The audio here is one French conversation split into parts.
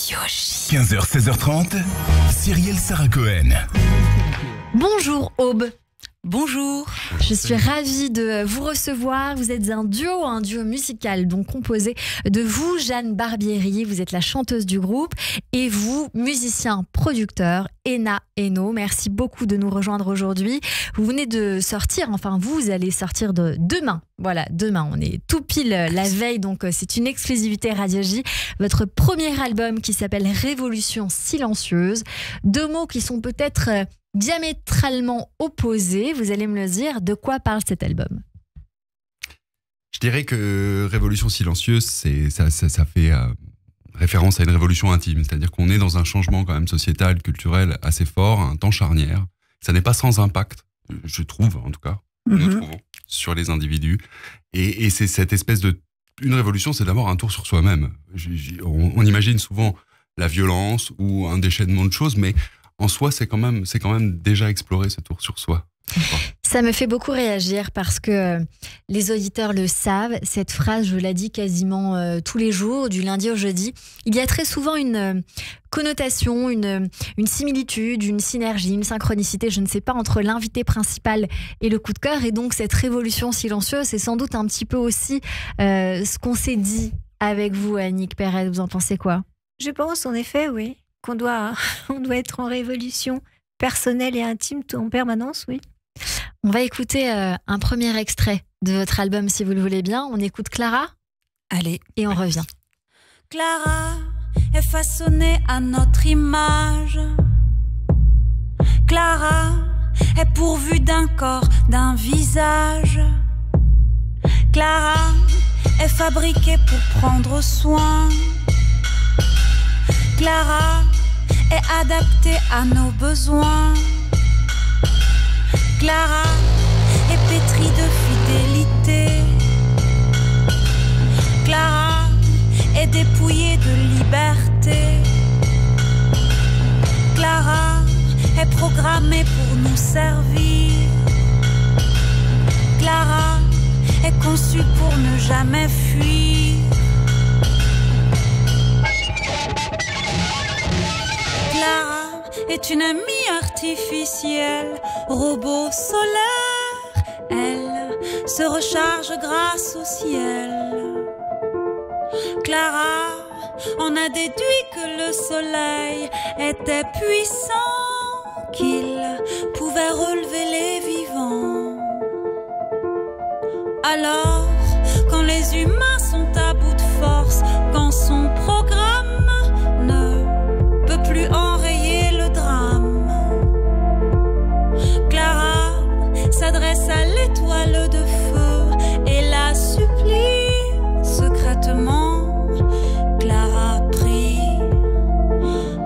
Radio J. 15h, 16h30, Cyrielle Sarah Cohen. Bonjour Aube. Bonjour. Je suis ravie de vous recevoir. Vous êtes un duo musical, donc composé de vous, Jeanne Barbieri, vous êtes la chanteuse du groupe, et vous, musicien, producteur, Ena Eno. Merci beaucoup de nous rejoindre aujourd'hui. Vous venez de sortir, vous allez sortir demain. Voilà, demain, on est tout pile la veille, donc c'est une exclusivité Radio J. Votre premier album qui s'appelle Révolution silencieuse. Deux mots qui sont peut-être diamétralement opposés. Vous allez me le dire, de quoi parle cet album? Je dirais que Révolution silencieuse, ça fait référence à une révolution intime. C'est-à-dire qu'on est dans un changement quand même sociétal, culturel assez fort, un temps charnière. Ça n'est pas sans impact, je trouve en tout cas, nous trouvons, sur les individus. Et c'est cette espèce de... Une révolution, c'est d'abord un tour sur soi-même. On imagine souvent la violence ou un déchaînement de choses, mais en soi, c'est quand même déjà explorer ce tour sur soi. Ça me fait beaucoup réagir parce que les auditeurs le savent. Cette phrase, je la dis quasiment tous les jours, du lundi au jeudi. Il y a très souvent une connotation, une similitude, une synergie, une synchronicité, je ne sais pas, entre l'invité principal et le coup de cœur. Et donc, cette révolution silencieuse, c'est sans doute un petit peu aussi ce qu'on s'est dit avec vous, Annick Perez. Vous en pensez quoi? Je pense en effet, oui, qu'on doit être en révolution personnelle et intime en permanence, oui. On va écouter un premier extrait de votre album, si vous le voulez bien. On écoute Clara. Allez. Et on revient. Clara est façonnée à notre image. Clara est pourvue d'un corps, d'un visage. Clara est fabriquée pour prendre soin. Clara est adaptée à nos besoins. Clara est pétrie de fidélité. Clara est dépouillée de liberté. Clara est programmée pour nous servir. Clara est conçue pour ne jamais fuir. Clara est une amie artificielle, robot solaire. Elle se recharge grâce au ciel. Clara en a déduit que le soleil était puissant, qu'il pouvait relever les vivants. Alors, quand les humains sont à bout de force, quand son programme ne peut plus enrayer le drame, Clara s'adresse à l'étoile de feu et la supplie secrètement. Clara prie,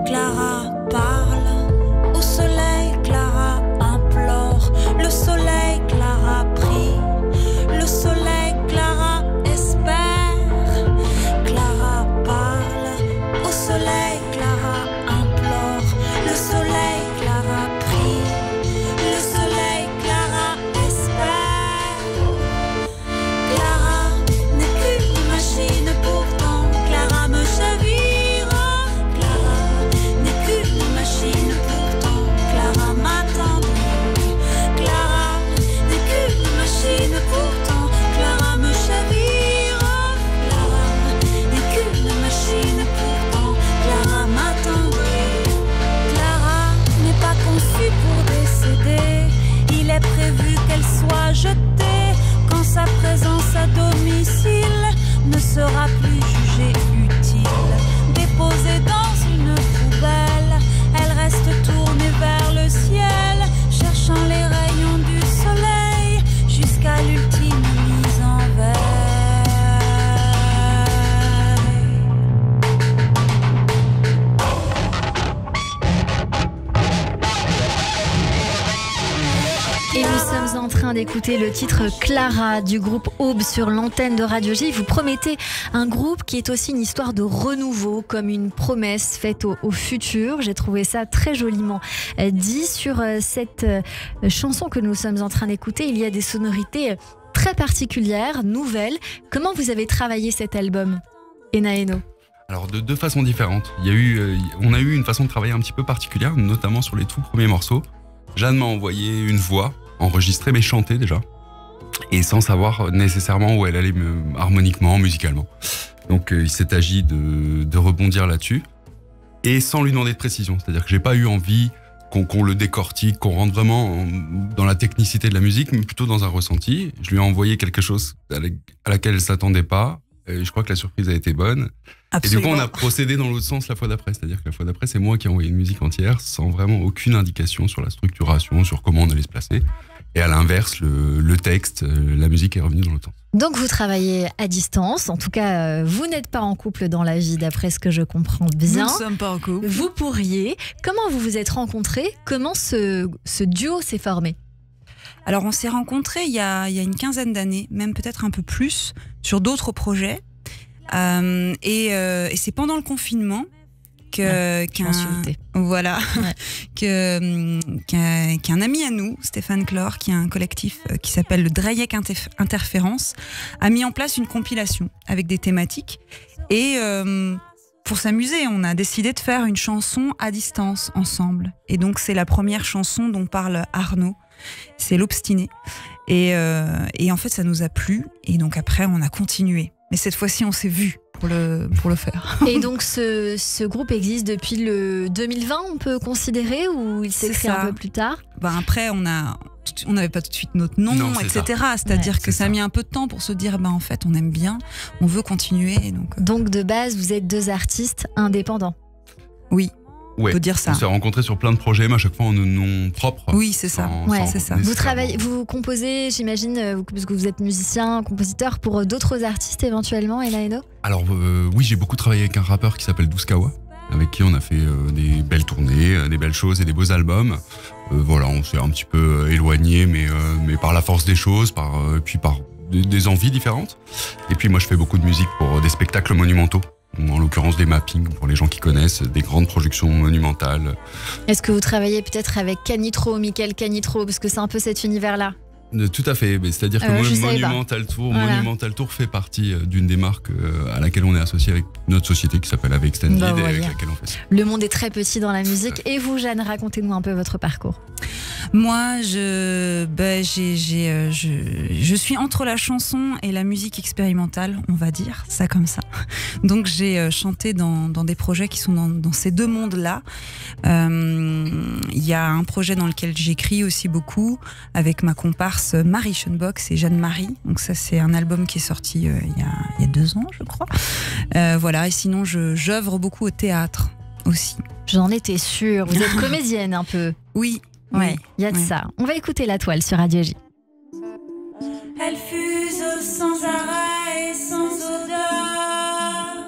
Clara parle au soleil, Clara implore le soleil, Clara prie le soleil, Clara espère. Clara parle au soleil, Clara implore le soleil, Clara prie le soleil, Clara espère. Clara n'est qu'une machine, pourtant Clara me chavire. Clara n'est qu'une machine, pourtant Clara m'attendrit. Clara n'est qu'une machine, pourtant Clara me chavire. Clara n'est qu'une machine, pourtant Clara m'attendrit. Clara n'est pas conçue pour décéder. Il est prévu qu'elle soit jetée quand sa présence à domicile ne sera plus jugée utile. Déposée dans une poubelle, elle reste tournée vers le ciel, cherchant les rayons du soleil jusqu'à l'ultime mise en veille. Et nous sommes en train d'écouter le titre Clara du groupe Aube sur l'antenne de Radio J. Vous promettez un groupe qui est aussi une histoire de renouveau, comme une promesse faite au futur. J'ai trouvé ça très joliment dit. Sur cette chanson que nous sommes en train d'écouter, il y a des sonorités très particulières, nouvelles. Comment vous avez travaillé cet album, Ena Eno? Alors de deux façons différentes. On a eu une façon de travailler un petit peu particulière, notamment sur les tout premiers morceaux. Jeanne m'a envoyé une voix enregistrée mais chantée déjà, et sans savoir nécessairement où elle allait harmoniquement, musicalement. Donc il s'est agi de rebondir là-dessus, et sans lui demander de précision. C'est-à-dire que j'ai pas eu envie qu'on le décortique, qu'on rentre vraiment dans la technicité de la musique, mais plutôt dans un ressenti. Je lui ai envoyé quelque chose à laquelle elle s'attendait pas. Et je crois que la surprise a été bonne. Absolument. Et du coup, on a procédé dans l'autre sens la fois d'après. C'est-à-dire que la fois d'après, c'est moi qui ai envoyé une musique entière sans vraiment aucune indication sur la structuration, sur comment on allait se placer. Et à l'inverse, le texte, la musique est revenue dans l'autre sens. Donc vous travaillez à distance, en tout cas vous n'êtes pas en couple dans la vie d'après ce que je comprends bien. Nous ne sommes pas en couple. Vous pourriez. Comment vous vous êtes rencontrés? Comment ce duo s'est formé? Alors on s'est rencontrés il y a une quinzaine d'années, même peut-être un peu plus, sur d'autres projets. Et c'est pendant le confinement qu'un ami à nous, Stéphane Clore, qui a un collectif qui s'appelle le Dreyek Interférence, a mis en place une compilation avec des thématiques. Et pour s'amuser, on a décidé de faire une chanson à distance ensemble. Et donc c'est la première chanson dont parle Arnaud. C'est L'Obstiné. Et en fait, ça nous a plu. Et donc après, on a continué. Mais cette fois-ci, on s'est vus pour le faire. Et donc, ce groupe existe depuis le 2020, on peut considérer, ou il s'est créé un peu plus tard? Après, on n'avait pas tout de suite notre nom, etc. C'est-à-dire que ça a mis un peu de temps pour se dire, en fait, on aime bien, on veut continuer. Donc, de base, vous êtes deux artistes indépendants? Oui. Ouais, on peut dire ça. On s'est rencontrés sur plein de projets, mais à chaque fois en nom propre. Oui, c'est ça. C'est ça. Vous composez, j'imagine, parce que vous êtes musicien, compositeur, pour d'autres artistes éventuellement, Enaeno? Alors oui, j'ai beaucoup travaillé avec un rappeur qui s'appelle Douskawa, avec qui on a fait des belles tournées, des belles choses et des beaux albums. Voilà, on s'est un petit peu éloigné, mais par la force des choses, puis par des envies différentes. Et puis moi, je fais beaucoup de musique pour des spectacles monumentaux. En l'occurrence des mappings, pour les gens qui connaissent, des grandes productions monumentales. Est-ce que vous travaillez peut-être avec Canitro, Michael Canitro, parce que c'est un peu cet univers-là? Tout à fait, c'est-à-dire que Monumental Tour fait partie d'une des marques à laquelle on est associé avec notre société qui s'appelle Avec Extended, et avec laquelle on fait ça. Le monde est très petit dans la musique. Et vous, Jeanne, racontez-nous un peu votre parcours. Moi, je suis entre la chanson et la musique expérimentale, on va dire ça comme ça. Donc j'ai chanté dans des projets qui sont dans ces deux mondes-là. Il y a un projet dans lequel j'écris aussi beaucoup avec ma comparse Marie Schoenbox et Jeanne-Marie. Donc ça, c'est un album qui est sorti il y a 2 ans, je crois. Voilà. Et sinon, j'œuvre beaucoup au théâtre aussi. J'en étais sûre. Vous êtes comédienne un peu. Oui. Ouais, il y a de ça. On va écouter La Toile sur Radio J. Elle fuse sans arrêt et sans odeur,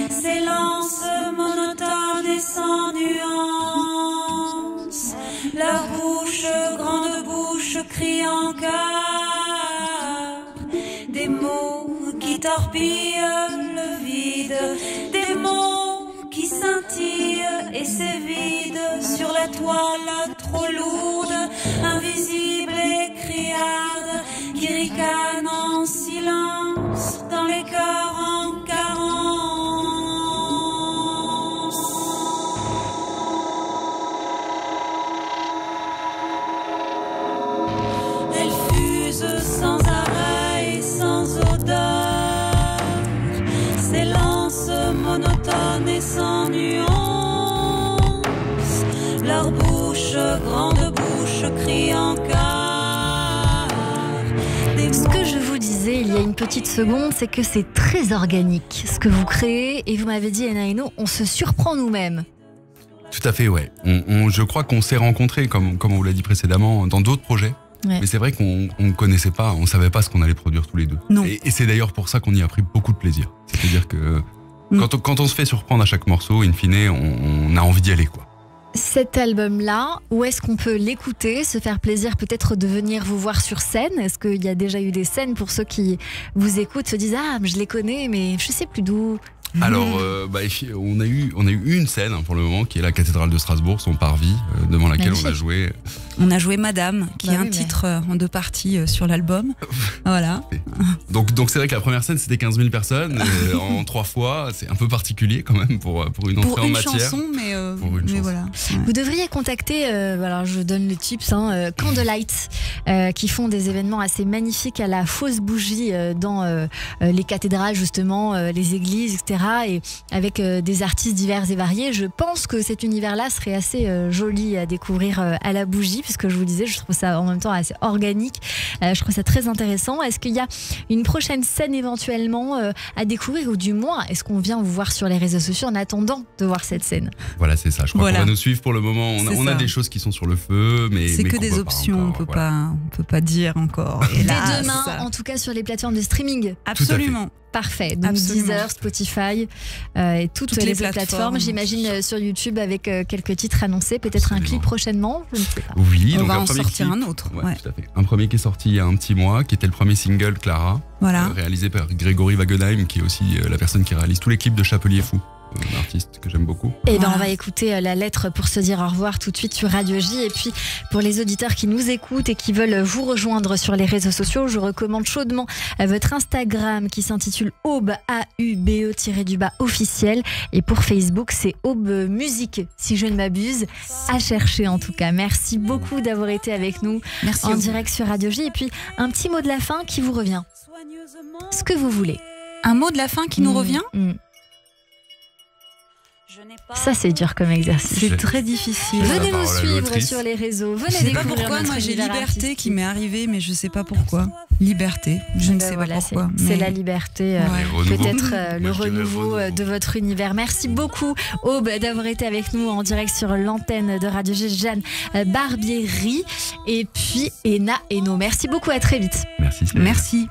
s'élance monotone et sans nuance. Leur bouche, grande bouche, crie en chœur des mots qui torpillent le vide, des mots qui scintillent et s'évident sur la toile trop lourde, invisible et criarde, qui ricane en silence dans les cœurs en carence. Elle fuse sans arrêt et sans odeur, s'élance monotone et sans nuance. Leur bouche, grande bouche, crie en chœur. Ce que je vous disais il y a une petite seconde, c'est que c'est très organique ce que vous créez, et vous m'avez dit, Enaeno, on se surprend nous-mêmes. Tout à fait, ouais. Je crois qu'on s'est rencontrés, comme on vous l'a dit précédemment, dans d'autres projets. Ouais. Mais c'est vrai qu'on ne connaissait pas, on ne savait pas ce qu'on allait produire tous les deux. Non. Et c'est d'ailleurs pour ça qu'on y a pris beaucoup de plaisir. C'est-à-dire que quand on se fait surprendre à chaque morceau, in fine, on a envie d'y aller, quoi. Cet album-là, où est-ce qu'on peut l'écouter, se faire plaisir peut-être de venir vous voir sur scène? Est-ce qu'il y a déjà eu des scènes pour ceux qui vous écoutent, se disent « Ah, je les connais, mais je sais plus d'où ». Alors, on a eu une scène pour le moment qui est la cathédrale de Strasbourg, son parvis, devant laquelle on a joué. On a joué Madame, qui Bah est oui, un titre en 2 parties sur l'album. Voilà. Donc c'est vrai que la première scène c'était 15 000 personnes en 3 fois, c'est un peu particulier quand même pour une entrée Pour en une matière. chanson, mais chanson. voilà. Vous devriez contacter, alors je donne les tips, Candlelight, qui font des événements assez magnifiques à la fausse bougie dans les cathédrales justement, les églises, etc. Et avec des artistes divers et variés. Je pense que cet univers-là serait assez joli à découvrir à la bougie, puisque je vous disais, je trouve ça en même temps assez organique. Je trouve ça très intéressant. Est-ce qu'il y a une prochaine scène éventuellement à découvrir, ou du moins, est-ce qu'on vient vous voir sur les réseaux sociaux en attendant de voir cette scène? Voilà, c'est ça. Je crois qu'on va nous suivre pour le moment. On a ça. des choses qui sont sur le feu, mais C'est que qu'on des peut pas options, encore, on peut pas dire encore. Dès Hélas. demain, en tout cas sur les plateformes de streaming. Absolument. Parfait. Donc Absolument. Deezer, Spotify et toutes les autres plateformes. J'imagine sur YouTube avec quelques titres annoncés, peut-être un Absolument. clip prochainement. Je ne sais pas. Oui, On donc va un en premier sortir clip. un autre. Ouais, Ouais. tout à fait. Un premier qui est sorti il y a un petit mois, qui était le premier single Clara, Voilà. réalisé par Grégory Wagenheim, qui est aussi la personne qui réalise tous les clips de Chapelier Fou, un artiste que j'aime beaucoup. Et ben Voilà. on va écouter la lettre pour se dire au revoir tout de suite sur Radio J. Et puis pour les auditeurs qui nous écoutent et qui veulent vous rejoindre sur les réseaux sociaux, je recommande chaudement votre Instagram qui s'intitule Aube AUBE-officiel, et pour Facebook c'est Aube Musique, si je ne m'abuse, à chercher en tout cas. Merci beaucoup d'avoir été avec nous Merci. en direct sur Radio J. Et puis un petit mot de la fin qui vous revient, ce que vous voulez. Un mot de la fin qui nous revient. Ça c'est dur comme exercice. C'est très difficile. Je- Venez La nous parole à suivre l'autrice. sur les réseaux. Je Venez sais pas découvrir pourquoi, notre moi j'ai univers liberté artistique. qui m'est arrivée, mais je sais pas pourquoi. Liberté, je ne sais Voilà, pas pourquoi. c'est mais- la liberté, Ouais. Renouveau. peut-être Moi, le je dirais renouveau renouveau. de votre univers. Merci beaucoup Aube d'avoir été avec nous en direct sur l'antenne de Radio G. Jeanne Barbieri et puis Ena Eno. Merci beaucoup, à très vite. Merci. Céline. Merci.